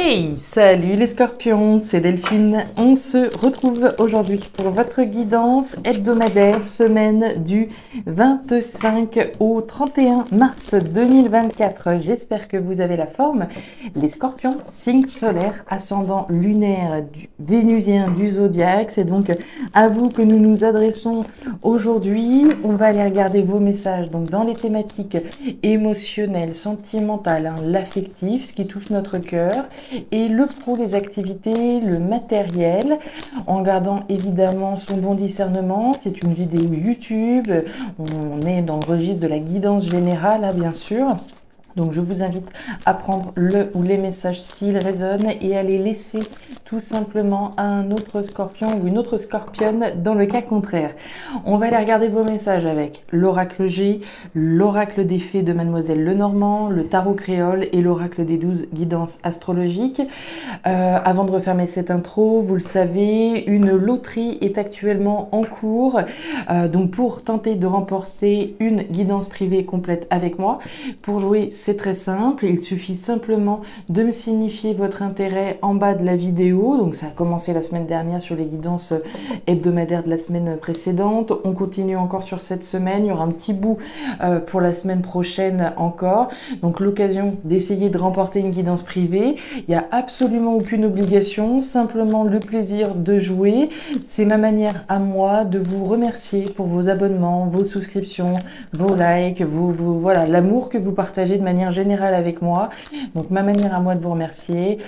Hey, salut les scorpions, c'est Delphine. On se retrouve aujourd'hui pour votre guidance hebdomadaire semaine du 25 au 31 mars 2024. J'espère que vous avez la forme. Les scorpions, signe solaire, ascendant lunaire du vénusien du zodiaque. C'est donc à vous que nous nous adressons aujourd'hui. On va aller regarder vos messages donc dans les thématiques émotionnelles, sentimentales, hein, l'affectif, ce qui touche notre cœur. Et le pro, les activités, le matériel, en gardant évidemment son bon discernement. C'est une vidéo YouTube, on est dans le registre de la guidance générale, hein, bien sûr. Donc je vous invite à prendre le ou les messages s'ils résonnent et à les laisser tout simplement à un autre scorpion ou une autre scorpionne dans le cas contraire. On va aller regarder vos messages avec l'oracle G, l'oracle des fées de Mademoiselle Lenormand, le tarot créole et l'oracle des 12 guidances astrologiques. Avant de refermer cette intro, vous le savez, une loterie est actuellement en cours. Donc pour tenter de remporter une guidance privée complète avec moi, pour jouer c'est très simple, il suffit simplement de me signifier votre intérêt en bas de la vidéo. Donc ça a commencé la semaine dernière sur les guidances hebdomadaires de la semaine précédente. On continue encore sur cette semaine, il y aura un petit bout pour la semaine prochaine encore. Donc l'occasion d'essayer de remporter une guidance privée. Il n'y a absolument aucune obligation, simplement le plaisir de jouer. C'est ma manière à moi de vous remercier pour vos abonnements, vos souscriptions, vos likes, voilà, l'amour que vous partagez de manière générale avec moi. Donc ma manière à moi de vous remercier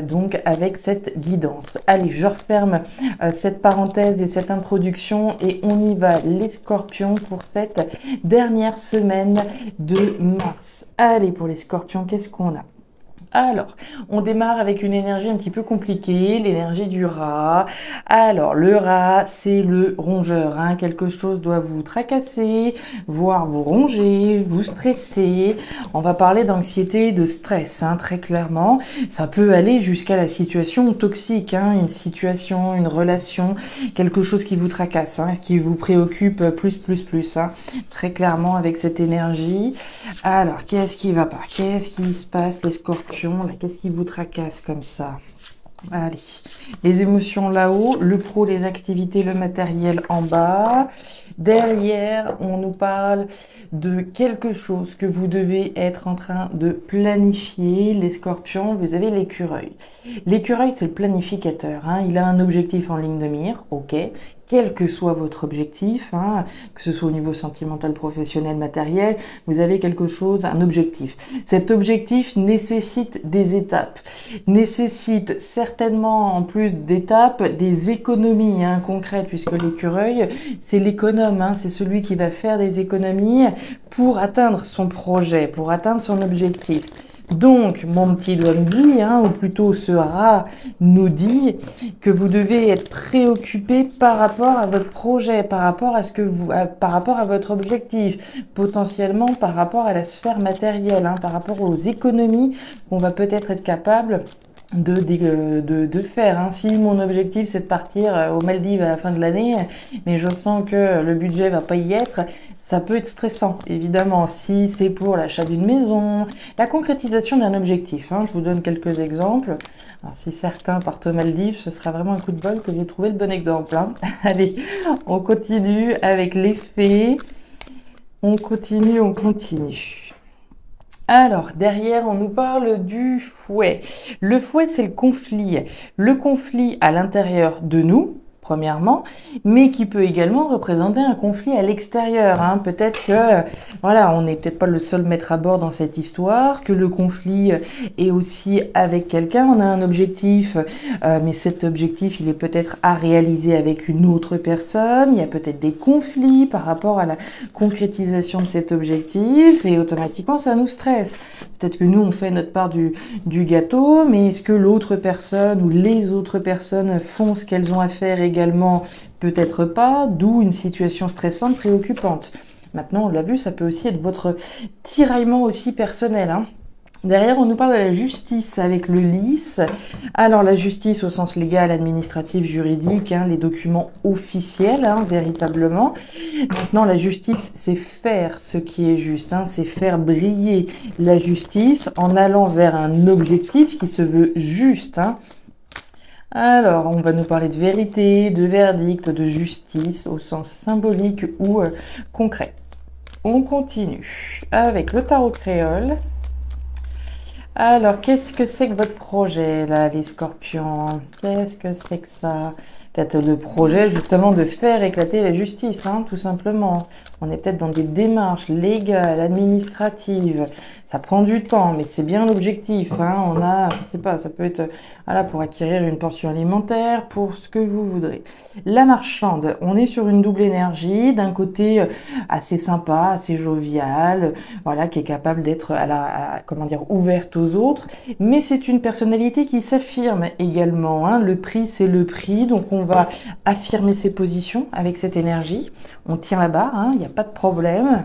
donc avec cette guidance. Allez, je referme cette parenthèse et cette introduction et on y va les scorpions pour cette dernière semaine de mars. Allez, pour les scorpions, qu'est-ce qu'on a ? Alors, on démarre avec une énergie un petit peu compliquée, l'énergie du rat. Alors, le rat, c'est le rongeur, hein. Quelque chose doit vous tracasser, voire vous ronger, vous stresser. On va parler d'anxiété, de stress, hein, très clairement. Ça peut aller jusqu'à la situation toxique, hein, une situation, une relation, quelque chose qui vous tracasse, hein, qui vous préoccupe plus, hein, très clairement avec cette énergie. Alors, qu'est-ce qui va pas? Qu'est-ce qui se passe, les scorpions? Qu'est-ce qui vous tracasse comme ça? Allez, les émotions là-haut, le pro, les activités, le matériel en bas. Derrière, on nous parle de quelque chose que vous devez être en train de planifier. Les scorpions, vous avez l'écureuil. L'écureuil, c'est le planificateur, hein. Il a un objectif en ligne de mire, ok. Quel que soit votre objectif, hein, que ce soit au niveau sentimental, professionnel, matériel, vous avez quelque chose, un objectif. Cet objectif nécessite des étapes, nécessite certainement en plus d'étapes des économies, hein, concrètes, puisque l'écureuil, c'est l'économe, hein, c'est celui qui va faire des économies pour atteindre son projet, pour atteindre son objectif. Donc, mon petit doigt me dit, hein, ou plutôt ce rat nous dit que vous devez être préoccupé par rapport à votre projet, par rapport à par rapport à votre objectif, potentiellement par rapport à la sphère matérielle, hein, par rapport aux économies qu'on va peut-être être capable de faire, hein. Si mon objectif c'est de partir aux Maldives à la fin de l'année, mais je sens que le budget va pas y être, ça peut être stressant, évidemment. Si c'est pour l'achat d'une maison, la concrétisation d'un objectif, hein. Je vous donne quelques exemples. Alors, si certains partent aux Maldives, ce sera vraiment un coup de bol que j'ai trouvé le bon exemple, hein. Allez, on continue avec les fées. On continue. Alors, derrière, on nous parle du fouet. Le fouet, c'est le conflit. Le conflit à l'intérieur de nous, premièrement, mais qui peut également représenter un conflit à l'extérieur, hein. Peut-être que, voilà, on n'est peut-être pas le seul maître à bord dans cette histoire, que le conflit est aussi avec quelqu'un. On a un objectif, mais cet objectif, il est peut-être à réaliser avec une autre personne. Il y a peut-être des conflits par rapport à la concrétisation de cet objectif et automatiquement, ça nous stresse. Peut-être que nous, on fait notre part du gâteau, mais est-ce que l'autre personne ou les autres personnes font ce qu'elles ont à faire également? Peut-être pas, d'où une situation stressante, préoccupante. Maintenant, on l'a vu, ça peut aussi être votre tiraillement aussi personnel, hein. Derrière, on nous parle de la justice avec le lys. Alors, la justice au sens légal, administratif, juridique, hein, les documents officiels, hein, véritablement. Maintenant, la justice, c'est faire ce qui est juste, hein, c'est faire briller la justice en allant vers un objectif qui se veut juste, hein. Alors, on va nous parler de vérité, de verdict, de justice au sens symbolique ou concret. On continue avec le tarot créole. Alors, qu'est-ce que c'est que votre projet, là, les scorpions? Qu'est-ce que c'est que ça? Peut-être le projet, justement, de faire éclater la justice, hein, tout simplement. On est peut-être dans des démarches légales, administratives. Ça prend du temps, mais c'est bien l'objectif, hein. On a, je sais pas, ça peut être, voilà, pour acquérir une portion alimentaire, pour ce que vous voudrez. La marchande, on est sur une double énergie. D'un côté, assez sympa, assez jovial, voilà, qui est capable d'être comment dire, ouverte aux autres, mais c'est une personnalité qui s'affirme également, hein. Le prix, c'est le prix, donc on va affirmer ses positions avec cette énergie. On tient la barre, hein, il n'y a pas de problème.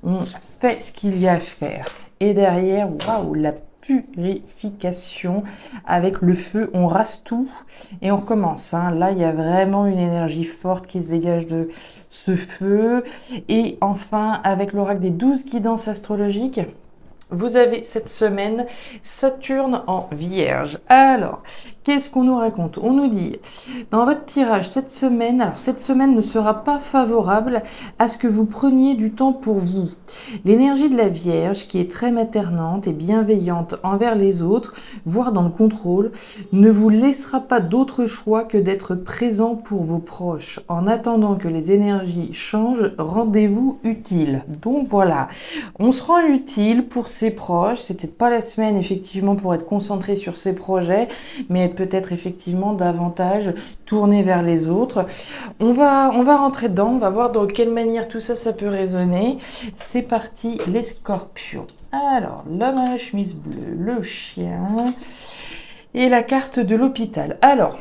On fait ce qu'il y a à faire. Et derrière, waouh, la purification avec le feu, on rase tout et on recommence, hein. Là, il y a vraiment une énergie forte qui se dégage de ce feu. Et enfin, avec l'oracle des 12 guidances astrologiques, vous avez cette semaine Saturne en Vierge. Alors, qu'est-ce qu'on nous raconte? On nous dit, dans votre tirage cette semaine, alors cette semaine ne sera pas favorable à ce que vous preniez du temps pour vous. L'énergie de la Vierge, qui est très maternante et bienveillante envers les autres, voire dans le contrôle, ne vous laissera pas d'autre choix que d'être présent pour vos proches. En attendant que les énergies changent, rendez-vous utile. Donc voilà, on se rend utile pour ses proches. C'est peut-être pas la semaine effectivement pour être concentré sur ses projets, mais être peut-être effectivement davantage tourné vers les autres. On va rentrer dedans, on va voir dans quelle manière tout ça peut résonner. C'est parti, les scorpions. Alors, l'homme à la chemise bleue, le chien et la carte de l'hôpital. Alors,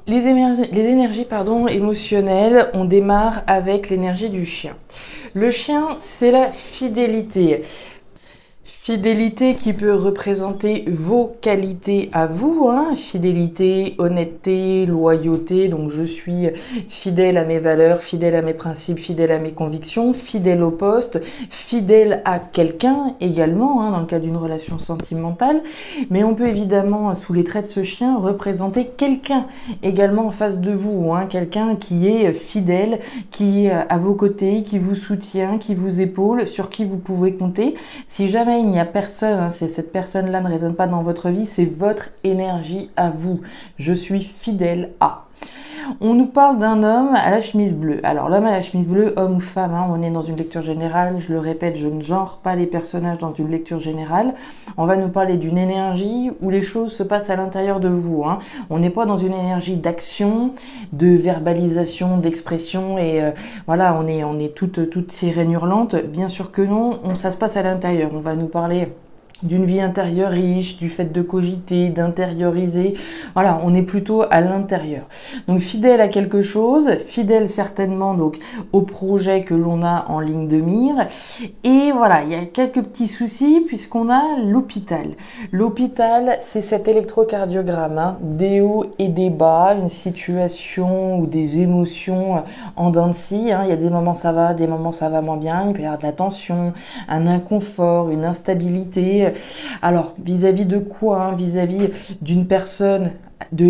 les énergies émotionnelles, on démarre avec l'énergie du chien. Le chien, c'est la fidélité. Fidélité qui peut représenter vos qualités à vous, hein, fidélité, honnêteté, loyauté, donc je suis fidèle à mes valeurs, fidèle à mes principes, fidèle à mes convictions, fidèle au poste, fidèle à quelqu'un également, hein, dans le cas d'une relation sentimentale, mais on peut évidemment, sous les traits de ce chien, représenter quelqu'un également en face de vous, hein, quelqu'un qui est fidèle, qui est à vos côtés, qui vous soutient, qui vous épaule, sur qui vous pouvez compter. Si jamais il n'y a personne, hein, si cette personne-là ne résonne pas dans votre vie, c'est votre énergie à vous. Je suis fidèle à. On nous parle d'un homme à la chemise bleue. Alors l'homme à la chemise bleue, homme ou femme, hein, on est dans une lecture générale. Je le répète, je ne genre pas les personnages dans une lecture générale. On va nous parler d'une énergie où les choses se passent à l'intérieur de vous, hein. On n'est pas dans une énergie d'action, de verbalisation, d'expression et voilà, on est toutes sirènes hurlantes. Bien sûr que non, ça se passe à l'intérieur. On va nous parler d'une vie intérieure riche, du fait de cogiter, d'intérioriser. Voilà, on est plutôt à l'intérieur. Donc fidèle à quelque chose, fidèle certainement donc au projet que l'on a en ligne de mire. Et voilà, il y a quelques petits soucis puisqu'on a l'hôpital. L'hôpital, c'est cet électrocardiogramme, hein, des hauts et des bas, une situation ou des émotions en dents de scie, hein. Il y a des moments ça va, des moments ça va moins bien, il peut y avoir de la tension, un inconfort, une instabilité. Alors, vis-à-vis de quoi, hein? Vis-à-vis d'une personne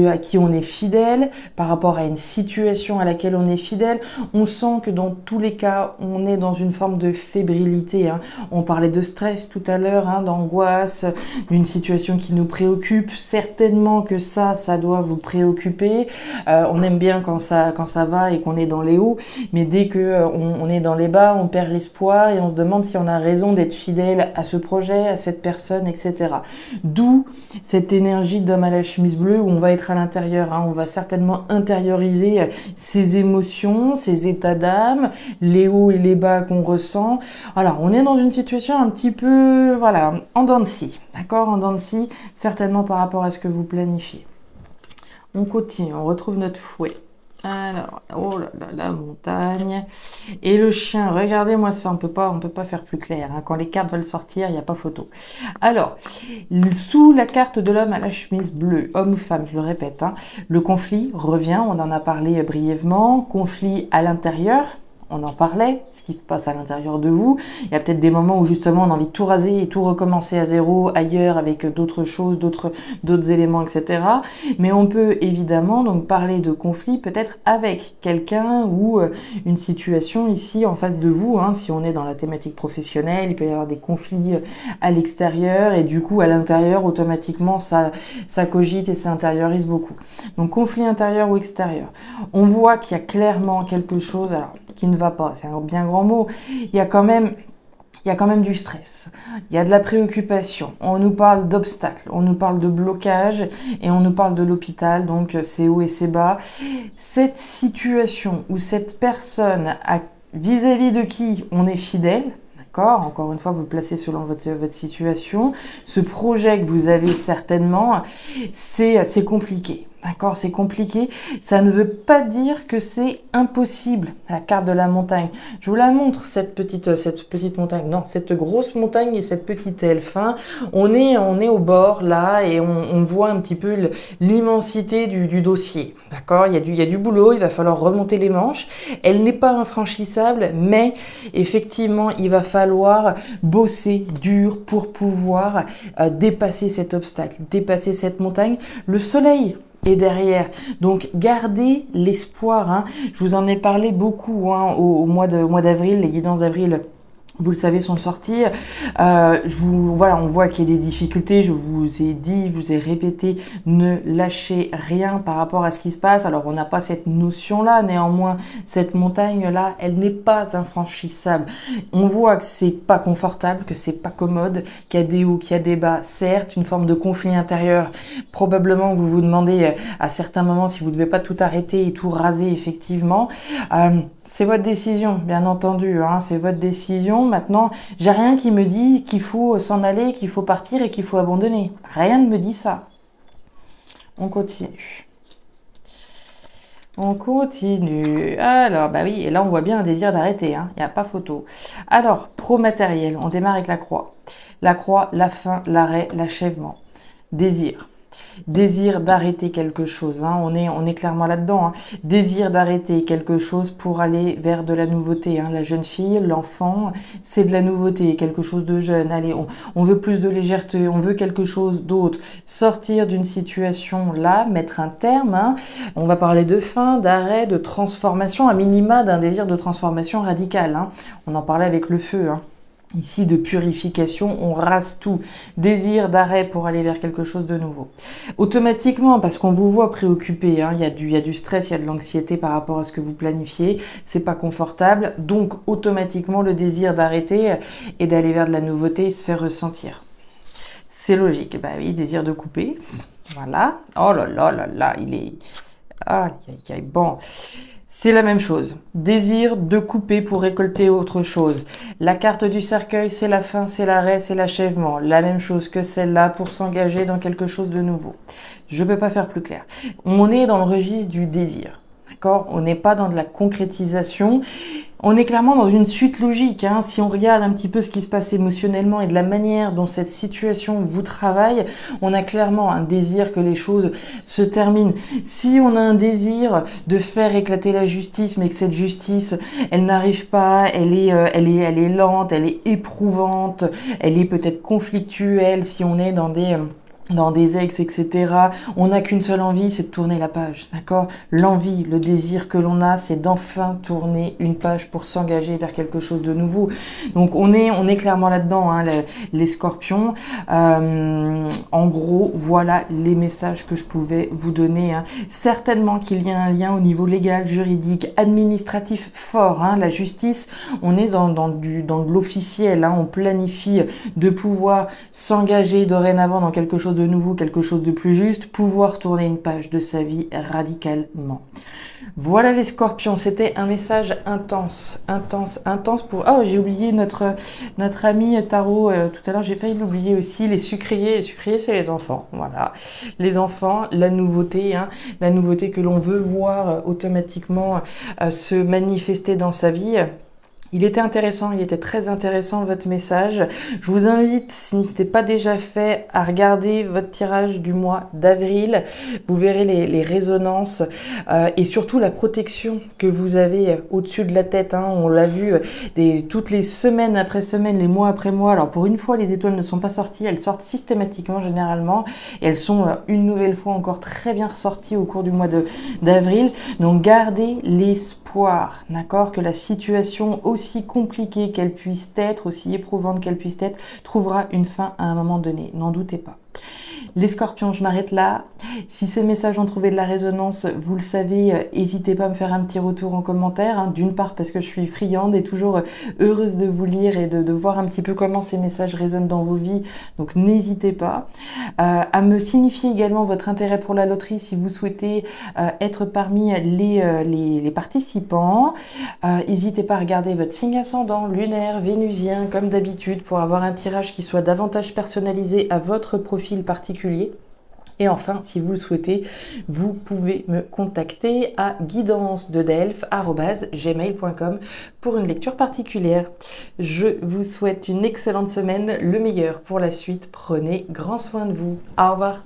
à qui on est fidèle, par rapport à une situation à laquelle on est fidèle, on sent que dans tous les cas, on est dans une forme de fébrilité, hein. On parlait de stress tout à l'heure, hein, d'angoisse, d'une situation qui nous préoccupe. Certainement que ça doit vous préoccuper. On aime bien quand ça va et qu'on est dans les hauts, mais dès que on est dans les bas, on perd l'espoir et on se demande si on a raison d'être fidèle à ce projet, à cette personne, etc. D'où cette énergie d'homme à la chemise bleue où on va être à l'intérieur, hein. On va certainement intérioriser ses émotions, ses états d'âme, les hauts et les bas qu'on ressent. Alors, on est dans une situation un petit peu, voilà, en dents de scie, d'accord, en dents de scie, certainement par rapport à ce que vous planifiez. On continue, on retrouve notre fouet. Alors, oh là là, la montagne. Et le chien, regardez-moi ça, on peut pas faire plus clair, hein. Quand les cartes veulent sortir, il n'y a pas photo. Alors, sous la carte de l'homme à la chemise bleue, homme ou femme, je le répète, hein, le conflit revient, on en a parlé brièvement, conflit à l'intérieur. On en parlait, ce qui se passe à l'intérieur de vous. Il y a peut-être des moments où justement on a envie de tout raser et tout recommencer à zéro ailleurs avec d'autres choses, d'autres éléments, etc. Mais on peut évidemment donc parler de conflit peut-être avec quelqu'un ou une situation ici en face de vous. Hein, si on est dans la thématique professionnelle, il peut y avoir des conflits à l'extérieur et du coup à l'intérieur automatiquement ça cogite et ça intériorise beaucoup. Donc conflit intérieur ou extérieur. On voit qu'il y a clairement quelque chose alors, qui ne va pas, c'est un bien grand mot. Il y a quand même du stress, il y a de la préoccupation, on nous parle d'obstacles, on nous parle de blocage et on nous parle de l'hôpital, donc c'est haut et c'est bas. Cette situation où cette personne vis-à-vis de qui on est fidèle, d'accord, encore une fois vous le placez selon votre situation, ce projet que vous avez certainement, c'est compliqué. D'accord, c'est compliqué. Ça ne veut pas dire que c'est impossible. La carte de la montagne. Je vous la montre, cette petite montagne. Non, cette grosse montagne et cette petite elfe. Hein. On est au bord, là, et on voit un petit peu l'immensité du dossier. D'accord, il y a du boulot, il va falloir remonter les manches. Elle n'est pas infranchissable, mais effectivement, il va falloir bosser dur pour pouvoir dépasser cet obstacle, dépasser cette montagne. Le soleil et derrière. Donc, gardez l'espoir. Hein. Je vous en ai parlé beaucoup hein, au mois d'avril, les guidances d'avril. Vous le savez, sont sortis. Voilà, on voit qu'il y a des difficultés. Je vous ai dit, je vous ai répété, ne lâchez rien par rapport à ce qui se passe. Alors, on n'a pas cette notion-là. Néanmoins, cette montagne-là, elle n'est pas infranchissable. On voit que c'est pas confortable, que c'est pas commode, qu'il y a des hauts, qu'il y a des bas. Certes, une forme de conflit intérieur. Probablement que vous vous demandez à certains moments si vous ne devez pas tout arrêter et tout raser, effectivement. C'est votre décision, bien entendu. Hein, c'est votre décision. Maintenant, j'ai rien qui me dit qu'il faut s'en aller, qu'il faut partir et qu'il faut abandonner. Rien ne me dit ça. On continue. On continue. Alors, bah oui, et là on voit bien un désir d'arrêter. Hein. Il n'y a pas photo. Alors, pro-matériel, on démarre avec la croix. La croix, la fin, l'arrêt, l'achèvement. Désir. Désir d'arrêter quelque chose, hein. On est clairement là-dedans. Hein. Désir d'arrêter quelque chose pour aller vers de la nouveauté. Hein. La jeune fille, l'enfant, c'est de la nouveauté, quelque chose de jeune. Allez, on veut plus de légèreté, on veut quelque chose d'autre. Sortir d'une situation là, mettre un terme. Hein. On va parler de fin, d'arrêt, de transformation, à minima d'un désir de transformation radicale. Hein. On en parlait avec le feu. Hein. Ici, de purification, on rase tout. Désir d'arrêt pour aller vers quelque chose de nouveau. Automatiquement, parce qu'on vous voit préoccupé, hein, il y a du stress, il y a de l'anxiété par rapport à ce que vous planifiez, c'est pas confortable, donc automatiquement le désir d'arrêter et d'aller vers de la nouveauté se fait ressentir. C'est logique, bah oui, désir de couper, voilà. Oh là là là là, il est... Ah, bon... C'est la même chose. Désir de couper pour récolter autre chose. La carte du cercueil, c'est la fin, c'est l'arrêt, c'est l'achèvement. La même chose que celle-là pour s'engager dans quelque chose de nouveau. Je ne peux pas faire plus clair. On est dans le registre du désir. D'accord ? On n'est pas dans de la concrétisation. On est clairement dans une suite logique. Hein. Si on regarde un petit peu ce qui se passe émotionnellement et de la manière dont cette situation vous travaille, on a clairement un désir que les choses se terminent. Si on a un désir de faire éclater la justice, mais que cette justice, elle n'arrive pas, elle est lente, elle est éprouvante, elle est peut-être conflictuelle, si on est dans des ex, etc. On n'a qu'une seule envie, c'est de tourner la page, d'accord? L'envie, le désir que l'on a, c'est d'enfin tourner une page pour s'engager vers quelque chose de nouveau. Donc on est clairement là-dedans, hein, les scorpions. En gros, voilà les messages que je pouvais vous donner. Hein. Certainement qu'il y a un lien au niveau légal, juridique, administratif fort. Hein. La justice, on est dans de l'officiel. Hein. On planifie de pouvoir s'engager dorénavant dans quelque chose de de nouveau quelque chose de plus juste, pouvoir tourner une page de sa vie radicalement. Voilà les scorpions, c'était un message intense, intense, intense pour... Oh, j'ai oublié notre ami Tarot, tout à l'heure j'ai failli l'oublier aussi, les sucriers c'est les enfants, voilà. Les enfants, la nouveauté, hein, la nouveauté que l'on veut voir automatiquement se manifester dans sa vie. Il était intéressant, il était très intéressant votre message. Je vous invite, si ce n'était pas déjà fait, à regarder votre tirage du mois d'avril. Vous verrez les résonances et surtout la protection que vous avez au-dessus de la tête. Hein. On l'a vu toutes les semaines après semaines, les mois après mois. Alors pour une fois, les étoiles ne sont pas sorties, elles sortent systématiquement généralement. Et elles sont une nouvelle fois encore très bien ressorties au cours du mois d'avril. Donc gardez l'espoir, d'accord, que la situation aussi compliquée qu'elle puisse être, aussi éprouvante qu'elle puisse être, trouvera une fin à un moment donné. N'en doutez pas. Les scorpions, je m'arrête là. Si ces messages ont trouvé de la résonance, vous le savez, n'hésitez pas à me faire un petit retour en commentaire. Hein. D'une part parce que je suis friande et toujours heureuse de vous lire et de voir un petit peu comment ces messages résonnent dans vos vies. Donc n'hésitez pas à me signifier également votre intérêt pour la loterie si vous souhaitez être parmi les participants. N'hésitez pas à regarder votre signe ascendant, lunaire, vénusien, comme d'habitude, pour avoir un tirage qui soit davantage personnalisé à votre profil particulier. Et enfin, si vous le souhaitez, vous pouvez me contacter à guidance-de-delphes@gmail.com pour une lecture particulière. Je vous souhaite une excellente semaine, le meilleur pour la suite. Prenez grand soin de vous. Au revoir.